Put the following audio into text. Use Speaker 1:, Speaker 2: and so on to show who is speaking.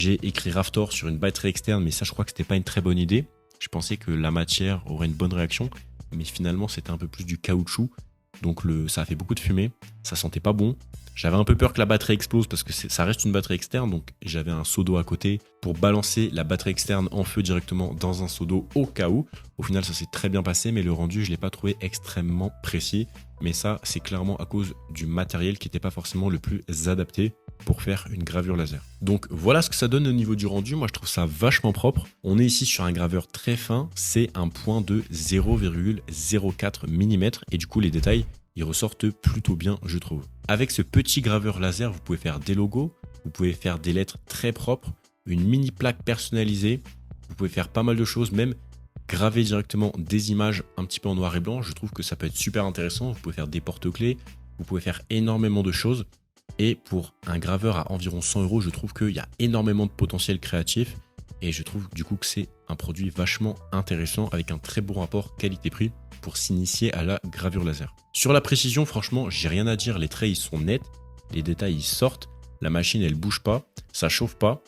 Speaker 1: J'ai écrit Raftor sur une batterie externe, mais ça, je crois que c'était pas une très bonne idée. Je pensais que la matière aurait une bonne réaction, mais finalement, c'était un peu plus du caoutchouc. Donc ça a fait beaucoup de fumée, ça sentait pas bon. J'avais un peu peur que la batterie explose parce que ça reste une batterie externe, donc j'avais un seau d'eau à côté pour balancer la batterie externe en feu directement dans un seau d'eau au cas où. Au final, ça s'est très bien passé, mais le rendu, je l'ai pas trouvé extrêmement précis. Mais ça, c'est clairement à cause du matériel qui n'était pas forcément le plus adapté pour faire une gravure laser. Donc voilà ce que ça donne au niveau du rendu. Moi, je trouve ça vachement propre. On est ici sur un graveur très fin. C'est un point de 0,04 mm et du coup, les détails, ils ressortent plutôt bien, je trouve. Avec ce petit graveur laser, vous pouvez faire des logos, vous pouvez faire des lettres très propres, une mini plaque personnalisée. Vous pouvez faire pas mal de choses, même graver directement des images un petit peu en noir et blanc. Je trouve que ça peut être super intéressant. Vous pouvez faire des porte-clés, vous pouvez faire énormément de choses. Et pour un graveur à environ 100 €, je trouve qu'il y a énormément de potentiel créatif. Et je trouve du coup que c'est un produit vachement intéressant avec un très bon rapport qualité-prix pour s'initier à la gravure laser. Sur la précision, franchement, j'ai rien à dire. Les traits, ils sont nets. Les détails, ils sortent. La machine, elle bouge pas. Ça chauffe pas.